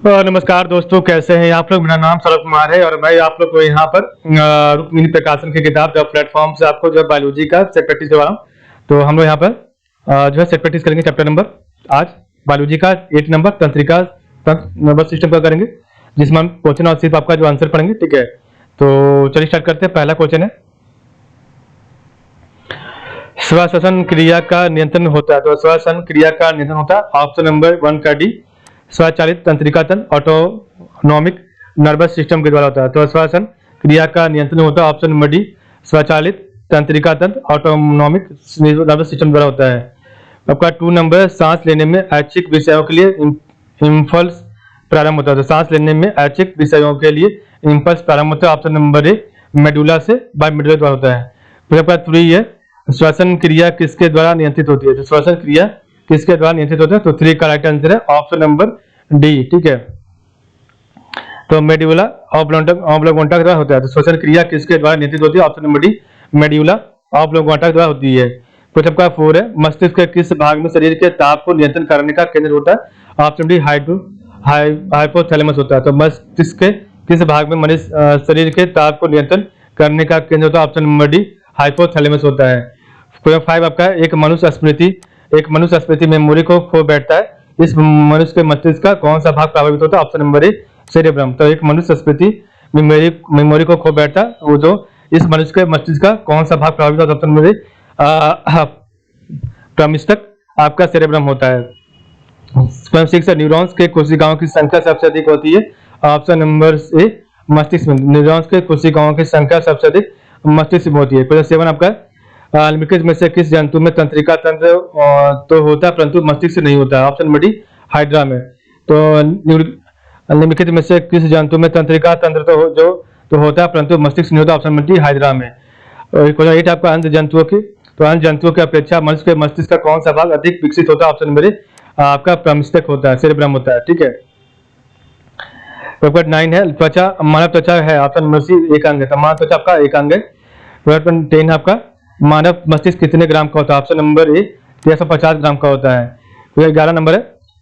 नमस्कार दोस्तों, कैसे हैं आप लोग। मेरा नाम सौरभ कुमार है और मैं आप लोग को यहाँ पर रुक्मिणी प्रकाशन की किताब जो प्लेटफॉर्म से आपको जो बायोलॉजी का सेट प्रैक्टिस करवा रहा हूँ। तो हम लोग यहाँ पर जो है सेट प्रैक्टिस करेंगे चैप्टर नंबर आज बायोलॉजी का 8 नंबर तंत्रिका नंबर सिस्टम का करेंगे, जिसमें हम क्वेश्चन और सिर्फ आपका जो आंसर पढ़ेंगे। ठीक है, तो चलिए स्टार्ट करते हैं। पहला क्वेश्चन है, श्वसन क्रिया का नियंत्रण होता है। तो श्वसन क्रिया का नियंत्रण होता है ऑप्शन नंबर 1 का डी, स्वचालित तंत्रिका तंत्र ऑटोनॉमिक नर्वस सिस्टम के द्वारा होता है। तो श्वसन क्रिया का नियंत्रण होता है ऑप्शन नंबर डी, स्वचालित तंत्रिका तंत्र ऑटोनॉमिक नर्वस सिस्टम द्वारा होता है। आपका 2 नंबर, सांस लेने में ऐच्छिक विषयों के लिए इम्पल्स प्रारंभ होता है। तो सांस लेने में ऐच्छिक विषयों के लिए इम्पल्स प्रारंभ होता है ऑप्शन नंबर ए, मेडुला से बाय मेडुला द्वारा होता है। फिर आपका 3 है, श्वसन क्रिया किसके द्वारा नियंत्रित होती है। तो श्वसन क्रिया किसके द्वारा नियंत्रित होता है। तो 3 का राइट आंसर है ऑप्शन नंबर डी। ठीक है, तो मेडुला ऑब्लोंगोटा के द्वारा होता है। तो श्वसन क्रिया किसके द्वारा नियंत्रित होती है। ऑप्शन नंबर डी, मेडुला ऑब्लोंगोटा के द्वारा होती है। फिर आपका 4 है, मस्तिष्क के किस भाग में शरीर के ताप को नियंत्रण करने का केंद्र होता है। ऑप्शन डी, हाइपोथैलेमस होता है। तो मस्तिष्क के किस भाग में मनुष्य शरीर के ताप को नियंत्रण करने का केंद्र होता है। ऑप्शन नंबर डी, हाइपोथैलेमस होता है। 5 आपका, एक मनुष्य स्मृति मेमोरी को खो बैठता है, इस मनुष्य के मस्तिष्क का कौन सा भाग प्रभावित होता है। ऑप्शन नंबर ए, सेरेब्रम। तो एक मनुष्य स्मृति मेमोरी को खो बैठता है, वो जो इस मनुष्य के मस्तिष्क का कौन सा भाग प्रभावित होता है। ऑप्शन नंबर ए, प्रमस्तिष्क आपका सेरेब्रम होता है। 6 न्यूरॉन्स के कोशिकाओं की संख्या सबसे अधिक होती है। ऑप्शन नंबर ए, मस्तिष्क में। न्यूरॉन्स के कोशिकाओं की संख्या सबसे अधिक मस्तिष्क में होती है। क्वेश्चन 7 आपका, निम्नलिखित में से किस जंतु में तंत्रिका तंत्र तो होता है परंतु मस्तिष्क नहीं होता है। ऑप्शन नंबर डी, हाइड्रा में। तो निम्नलिखित में से किस जंतु में तंत्रिका तंत्र तो होता है परंतु मस्तिष्क नहीं होता। ऑप्शन नंबर डी, हाइड्रा में। क्वेश्चन 8 आपका, अन्य जंतुओं की अपेक्षा मनुष्य के मस्तिष्क का कौन सा भाग अधिक विकसित होता है। ऑप्शन नंबर ए, आपका प्रमस्तिष्क होता है, सेरेब्रम होता है। ठीक है, 9 है, त्वचा मानव त्वचा है। ऑप्शन नंबर सी, एक अंग है। तो मानव त्वचा आपका एक अंग है। 10 है आपका, मानव मस्तिष्क कितने ग्राम का होता है। ऑप्शन नंबर ए, 350 ग्राम का होता है। 11 नंबर है,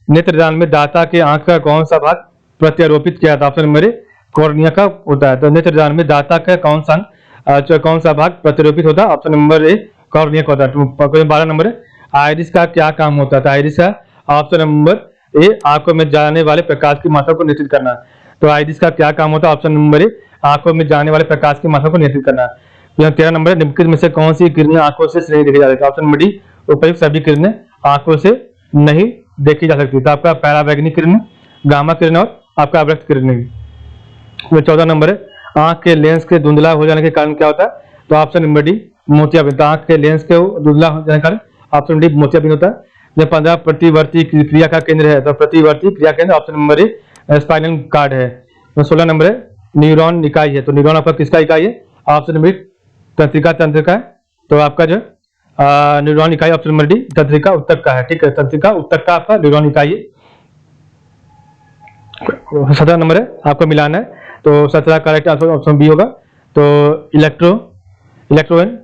नेत्रदान में दाता के आंख का कौन सा भाग प्रत्यारोपित किया था। ऑप्शन नंबर ए, कॉर्निया का होता है। तो नेत्रदान में दाता का कौन सा भाग प्रत्यारोपित होता है। ऑप्शन नंबर ए, कॉर्निया का होता है। 12 नंबर है, आइरिस का क्या काम होता है। आइरिस का ऑप्शन नंबर ए, आंखों में जाने वाले प्रकाश की मात्रा को नियंत्रित करना। तो आइरिस का क्या काम होता है। ऑप्शन नंबर ए, आंखों में जाने वाले प्रकाश की मात्रा को नियंत्रित करना। 13 नंबर है, निम्नलिखित में से कौन सी किरणें आंखों से नहीं देखी जा सकती। ऑप्शन नंबर डी, उपयुक्त सभी किरणें आंखों से नहीं देखी जा सकती। तो आपका पैरावैग्निक किरण, गामा किरण और आपका अवरक्त किरण। 14 नंबर है, आंख के लेंस के धुंधला हो जाने के कारण क्या होता है। तो ऑप्शन नंबर डी, मोतियाबिंद। तो आंख के लेंस के धुंधला हो जाने के कारण ऑप्शन डी, मोतियाबिंद होता है। 15 प्रतिवर्ती क्रिया का केंद्र है। तो प्रतिवर्ती क्रिया केंद्र option number A, spinal cord है। 16 नंबर है, न्यूरॉन इकाई है। तो न्यूरॉन आपका किसका इकाई है। ऑप्शन नंबर तंत्रिका तंत्र का है। तो आपका जो न्यूरॉन इकाई ऑप्शन नंबर डी, तंत्रिका उत्तक का है। ठीक है, तंत्रिका उत्तक का आपका न्यूरॉन इकाई है। 17 नंबर है, आपको मिलाना है। तो 17 करेक्ट आंसर ऑप्शन बी होगा। तो इलेक्ट्रॉन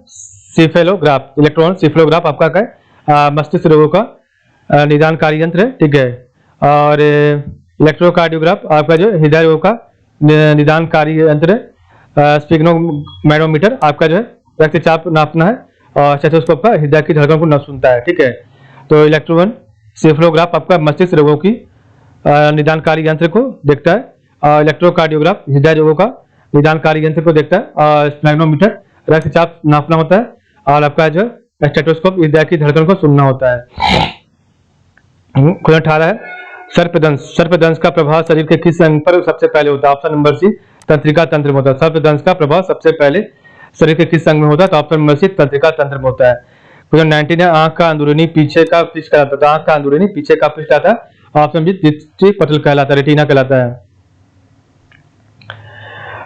सिफेलोग्राफ आपका क्या है, मस्तिष्क रोगों का निदानकारी यंत्र है। ठीक है, और इलेक्ट्रोकार्डियोग्राफ आपका जो हृदय रोग का निदानकारी यंत्र है। स्पिग्नोमेट्रोमीटर आपका जो है रक्तचाप नापना है, और स्टेथोस्कोप का हृदय की धड़कन को न सुनता है। ठीक है, तो इलेक्ट्रोन सेफलोग्राफ आपका मस्तिष्क रोगों की निदानकारी यंत्र को देखता है, और इलेक्ट्रोकार्डियोग्राफ हृदय रोगों का निदानकारी यंत्र को देखता है, और स्पिग्नोमीटर रक्तचाप नापना होता है, और आपका जो स्टेथोस्कोप हृदय की धड़कन को सुनना होता है। क्वेश्चन 18 है, सर्पदंश का प्रभाव शरीर के किस अंग पर सबसे पहले होता है। ऑप्शन नंबर सी, तंत्रिका तंत्र में होता है। सर्पदंश का प्रभाव सबसे पहले शरीर के किस अंग में होता है। तो ऑप्शन नंबर सी, तंत्रिका तंत्र में होता है। क्वेश्चन 19 है, आंख का अंदरूनी पीछे का पृष्ठ कहलाता है। आंख का अंदरूनी पीछे का पृष्ठ आता है। ऑप्शन बी, दृष्टि पटल कहलाता है, रेटिना कहलाता है।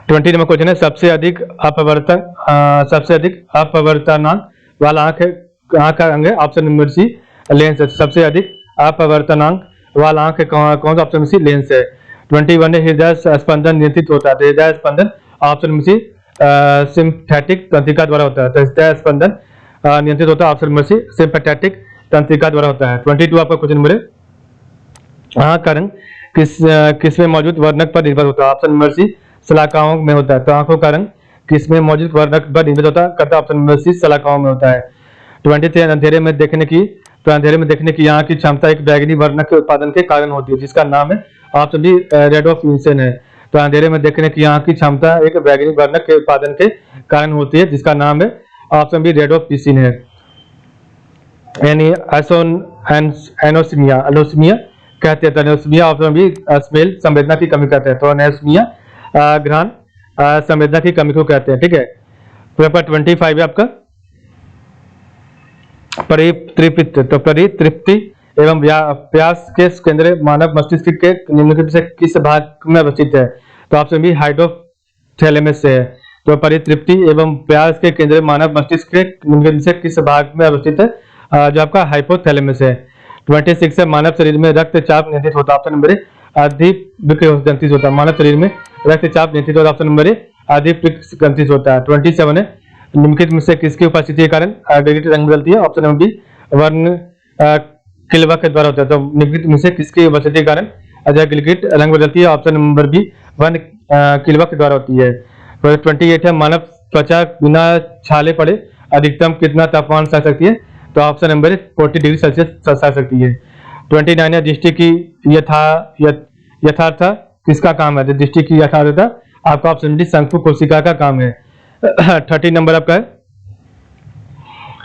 20 नंबर क्वेश्चन है, सबसे अधिक अपवर्तनांक वाला आंख का अंग है। ऑप्शन नंबर सी, लेंस है। सबसे अधिक अपवर्तनांक वाला आंख कौन सा। ऑप्शन सी, लेंस है। 21 है, हृदय स्पंदन नियंत्रित होता है। हृदय स्पंदन ऑप्शन नंबर सी, सिम्पैथेटिक तंत्रिका द्वारा होता है। तो हृदय स्पंदन नियंत्रित होता है ऑप्शन नंबर सी, सिम्पैथेटिक तंत्रिका द्वारा होता है। 22 आपका क्वेश्चन नंबर है, आंख का रंग किस में मौजूद वर्णक पर निर्भर होता है? ऑप्शन नंबर सी शलाकाओं में होता है। तो आंखों का रंग किस में मौजूद वर्णक पर निर्भर होता करता है? ऑप्शन नंबर सी शलाकाओं में होता है। 23 अंधेरे में देखने की, तो अंधेरे में देखने की यहाँ की क्षमता एक बैगनी वर्णक के उत्पादन के कारण होती है, जिसका नाम है ऑप्शन डी रेडोफ्यूजन है। तो अंधेरे में देखने की यहाँ की क्षमता एक बैगनी वर्णक के उत्पादन के कारण होती है, जिसका नाम है ऑप्शन बी रेडोप्सिन है। यानी एनोस्मिया एनोस्मिया कहते हैं। तो एनोस्मिया ऑप्शन बी स्मेल संवेदना की कमी कहते हैं। तो एनोस्मिया घ्राण संवेदना की कमी को कहते हैं। ठीक है, पेपर 25 है आपका परितृप्ति। तो परितृप्ति एवं प्यास के केंद्र मानव मस्तिष्क के निम्नलिखित से किस भाग में अवस्थित है? तो ऑप्शन बी हाइपोथैलेमस से है। तो परितृप्ति एवं प्यास के केंद्र मानव मस्तिष्क के निम्नलिखित से किस भाग में अवस्थित है? जो आपका हाइपोथैलेमस है। 26 है मानव शरीर में रक्तचाप नियंत्रित होता है। ऑप्शन नंबर ए अधिविकृत ग्रंथि होता है। मानव शरीर में रक्तचाप नियंत्रित होता है। ऑप्शन नंबर ए अधिविकृत ग्रंथि होता है। 27 है निम्नलिखित में से किसकी उपस्थिति के कारण गिलगिट रंग बदलती है? ऑप्शन नंबर बी वर्ण किल्वा के द्वारा होता है। तो निम्नलिखित में से किसकी उपस्थिति के कारण गिलगिट रंग बदलती है? ऑप्शन नंबर बी वर्ण किल्वा के द्वारा होती है। 28 है मानव त्वचा बिना छाले पड़े अधिकतम कितना तापमान सह सकती है? तो ऑप्शन नंबर 40 डिग्री सेल्सियस सह सकती है। 29 है दृष्टि की यथार्थ किसका काम है? तो दृष्टि की यथार्थता आपका ऑप्शन डी शंकु कोशिका का काम है। 30 नंबर आपका है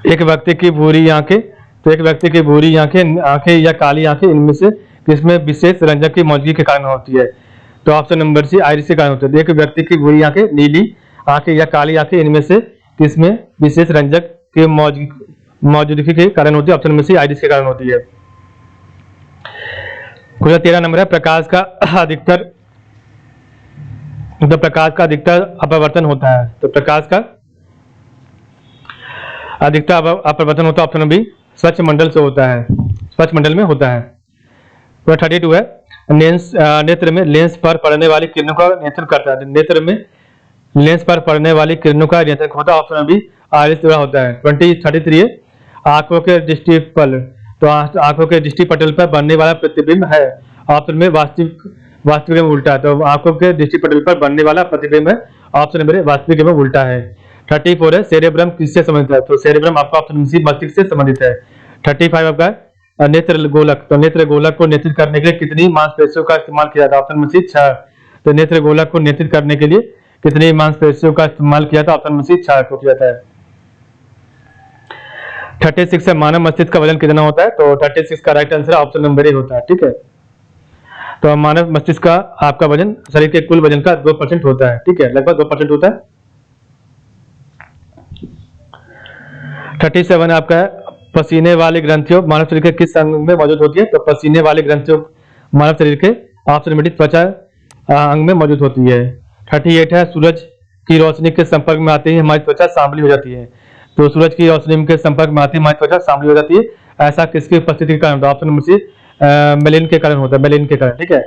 एक व्यक्ति की भूरी आंखें। तो एक व्यक्ति की भूरी आंखें या काली आंखें इनमें से किसमें विशेष रंजक की मौजूदगी के कारण होती है? तो ऑप्शन नंबर सी आइरिस के कारण होती है। एक व्यक्ति की भूरी आंखें, नीली आंखें या काली आंखें इनमें से किसमें विशेष रंजक के मौजूदगी के कारण होती है? ऑप्शन नंबर सी आइरिस के कारण होती है। 13 नंबर है प्रकाश का अधिकतर अपवर्तन होता है। तो प्रकाश का अधिकतर अपवर्तन होता है ऑप्शन बी स्वच्छ मंडल से होता है, स्वच्छ मंडल में होता है। तो 32 है नेत्र में लेंस पर पड़ने वाली किरणों का नियंत्रण करता है। नेत्र में लेंस पर पड़ने वाली किरणों का नियंत्रण होता है ऑप्शन बी आइरिस द्वारा होता है। 33 है आंखों के दृष्टिपटल। तो आंखों के दृष्टिपटल पर बनने वाला प्रतिबिंब है ऑप्शन में वास्तविक में उल्टा है। तो आंखों के दृष्टिपटल पर बनने वाला प्रतिबिंब है ऑप्शन नंबर वास्तविक में उल्टा है। 34 है सेरेब्रम किससे संबंधित है? तो सेरेब्रम आपका ऑप्शन सी मस्तिष्क से संबंधित है। 35 आपका नेत्र गोलक। तो नेत्र गोलक को नियंत्रित करने के लिए कितनी मांसपेशियों का इस्तेमाल किया जाता है? Option number C 6। तो नेत्र गोलक को नियंत्रित करने के लिए कितनी मांसपेशियों का इस्तेमाल किया था? ऑप्शन नंबर सी 6 को किया जाता है। 36 है मानव मस्तिष्क का वजन कितना होता है? तो 36 का राइट आंसर ऑप्शन नंबर ए होता है। ठीक है, तो मानव मस्तिष्क का आपका वजन शरीर के कुल वजन का 2% होता है। ठीक है, लगभग 2% होता है। 37 आपका है पसीने वाली ग्रंथियों मानव शरीर के किस अंग में मौजूद होती है? तो पसीने वाली ग्रंथियों मानव शरीर के ऑप्शन नंबर डी त्वचा अंग में मौजूद होती है। 38 है सूरज की रोशनी के संपर्क में आते ही हमारी त्वचा सांवली हो जाती है। तो सूरज की रोशनी के संपर्क में आती है हमारी त्वचा सांवली हो जाती है, ऐसा किसकी उपस्थिति के कारण? ऑप्शन नंबर सी मेलिन के कारण होता है, मेलिन के कारण। ठीक है,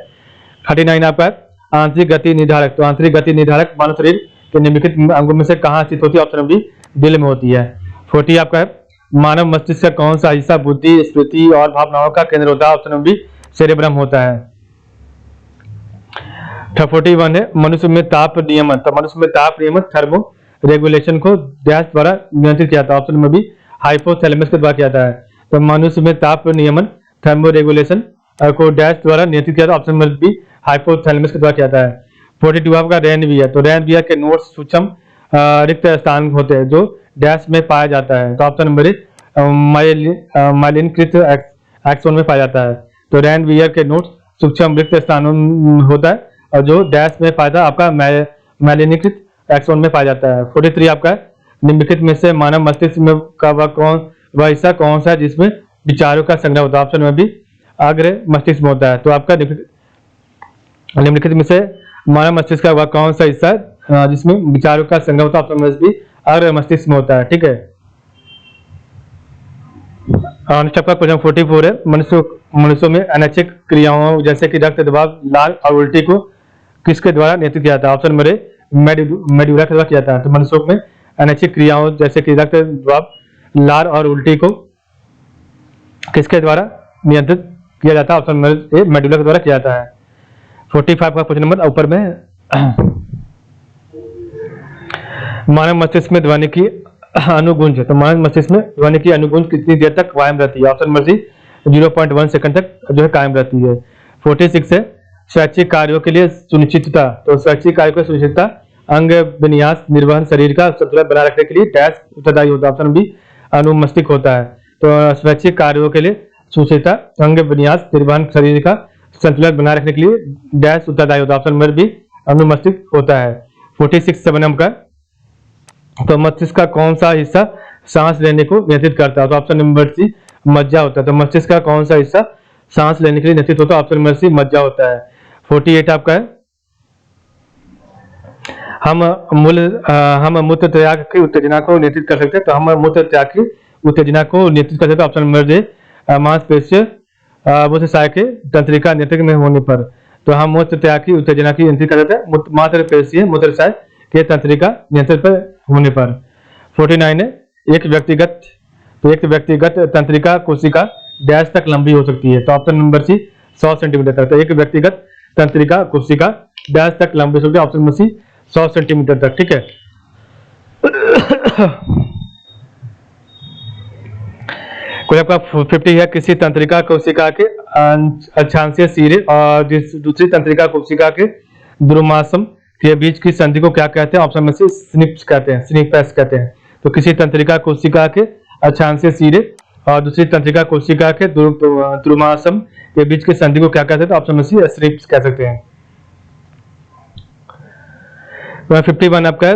39 आपका आंतरिक गति निर्धारक। तो आंतरिक गति निर्धारक मानव शरीर के निम्नलिखित अंगों में से कहाँ स्थित होती है? ऑप्शन नंबर डी दिल में होती है। 40 आपका है मानव मस्तिष्क का कौन सा हिस्सा बुद्धि, स्मृति और भावनाओं का केंद्र होता है? ऑप्शन नंबर बी सेरेब्रम होता है। 41 है मनुष्य में ताप नियमन। तो मनुष्य में ताप नियमन थर्मो रेगुलेशन को डैश द्वारा नियंत्रित किया था? ऑप्शन नंबर बी हाइपोथैलेमस के द्वारा किया जाता है। तो मनुष्य में ताप नियमन थर्मो रेगुलेशन को डैश द्वारा नियंत्रित किया था? ऑप्शन नंबर बी हाइपोथैलेमस के द्वारा किया जाता है। 42 आपका रैनवियर। तो रैनवियर के नोड्स सूक्ष्म रिक्त स्थान होते हैं जो डैश में पाया जाता है? तो ऑप्शन नंबर माइलिनकृत एक्सोन में पाया जाता है। तो रैनवियर के नोड्स सूक्ष्म रिक्त स्थान होता है और जो डैश में पाया था आपका माइलिनकृत एक्सोन में पाया जाता है। 43 आपका निम्नलिखित में से मानव मस्तिष्क में का वह हिस्सा कौन सा है जिसमें विचारों का संग्रह होता है? ऑप्शन में भी अग्र मस्तिष्क में होता है। तो आपका निम्नलिखित में से मानव मस्तिष्क का वह कौन सा हिस्सा है जिसमें विचारों का संग्रह होता है? ऑप्शन में भी अग्र मस्तिष्क में होता है। ठीक है, नेक्स्ट आपका क्वेश्चन 44 है मनुष्यों में अनैच्छिक क्रियाओं जैसे कि रक्त दबाव, लाल और उल्टी को किसके द्वारा नियंत्रित किया जाता है? ऑप्शन नंबर ए मेडुला के द्वारा किया जाता है। तो मनुष्यों में अनैच्छिक क्रियाओं जैसे कि रक्त दबाव, लाल और उल्टी को किसके द्वारा नियंत्रित किया जाता है? ऑप्शन नंबर ए मेडुला के द्वारा किया जाता है। 45 का क्वेश्चन नंबर ऊपर में मानव मस्तिष्क में ध्वनि की अनुगुंज, तो मानव मस्तिष्क में ध्वनि की अनुगुंज कितनी देर तक कायम रहती है? ऑप्शन नंबर सी 0.1 सेकंड तक जो है कायम रहती है। 46 है स्वैच्छिक कार्यों के लिए सुनिश्चितता, तो स्वैच्छिक कार्यों की सुनिश्चितता अंग विन्यास निर्वहन शरीर का संतुलन बनाए रखने के लिए डैश उत्तरदायी होता है? ऑप्शन बी अनुमस्तिष्क होता है। तो स्वैच्छिक कार्यों के लिए सुनिश्चितता अंग विन्यास निर्वहन शरीर का संतुलन बनाए रखने के लिए डैश उत्तरदायी होता है? ऑप्शन नंबर बी अनुमस्तिष्क होता है। 46 7 नंबर का, तो मस्तिष्क का कौन सा हिस्सा सांस लेने को नियंत्रित करता है? तो ऑप्शन नंबर सी मज्जा होता है। तो मस्तिष्क का कौन सा हिस्सा सांस लेने के लिए नियंत्रित होता है? ऑप्शन नंबर सी मज्जा होता है। 48 आपका है हम मूत्र त्याग की उत्तेजना को नियंत्रित कर सकते हैं, तो हम मूत्र त्याग की उत्तेजना को नियंत्रित कर सकते हैं? ऑप्शन नंबर ए मांसपेशीय मूत्रसाय के तंत्रिका नियंत्रण में होने पर, तो हम मूत्र त्याग की उत्तेजना की नियंत्रित कर सकते हैं मांसपेशीय मूत्रसाय के तंत्रिका नियंत्रण पर होने पर। 49 है एक व्यक्तिगत तंत्रिका कोशिका डैश तक लंबी हो सकती है? तो ऑप्शन नंबर सी 100 सेंटीमीटर तक। तो एक व्यक्तिगत तंत्रिका कोशिका डैश तक लंबी हो सकती है? ऑप्शन नंबर सी 100 सेंटीमीटर तक। ठीक है। कोई आपका 50 है किसी तंत्रिका कोशिका के अक्षांशीय सिरे और दूसरी तंत्रिका कोशिका के द्रुमासम के बीच की संधि को क्या कहते हैं? ऑप्शन में से स्निप्स कहते हैं, स्निपेस कहते हैं। तो किसी तंत्रिका कोशिका के अक्षांशीय सिरे और दूसरी तंत्रिका कोशिका के द्रुमासम के बीच की संधि को क्या कहते हैं? तो ऑप्शन में से स्निप्स कह सकते हैं। 51 आपका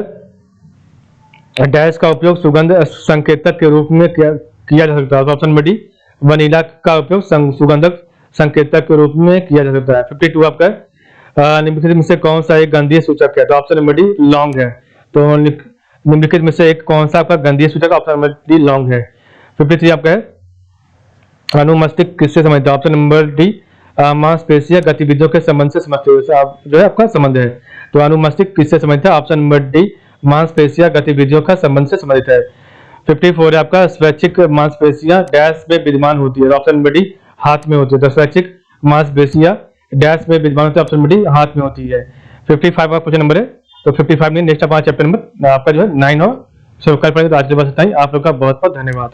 डैश का उपयोग सुगंध संकेतक के रूप में किया जा सकता है? ऑप्शन नंबर डी वनीला का उपयोग सुगंधक संकेतक के रूप में किया जा सकता है। 52 आपका निम्नलिखित में से कौन सा एक गंधीय सूचक है? तो ऑप्शन नंबर डी लौंग है। तो निम्नलिखित में से एक कौन सा आपका गंधीय सूचक? ऑप्शन नंबर डी लौंग है। 53 आपका है अनुमस्तिष्क किससे संबंधित है? ऑप्शन नंबर डी मांसपेशीय गतिविधियों के संबंध से समझते हुए जो है आपका संबंध है। तो अनुमस्तिष्क किससे संबंधित है? ऑप्शन नंबर डी मांसपेशीय गतिविधियों का संबंध से संबंधित है। 54 है आपका स्वैच्छिक मांसपेशियां डैश में विद्यमान होती है? ऑप्शन नंबर डी हाथ में होती है। तो स्वैच्छिक मांसपेशियां डैश में विद्यमान होती है? ऑप्शन नंबर डी हाथ में होती है। 55 का क्वेश्चन नंबर है। तो 55 में नेक्स्ट अपना चैप्टर नंबर आपका जो है 9 और कल पढ़ेंगे। तो आज के बाद इतना ही। आप लोग का बहुत बहुत धन्यवाद।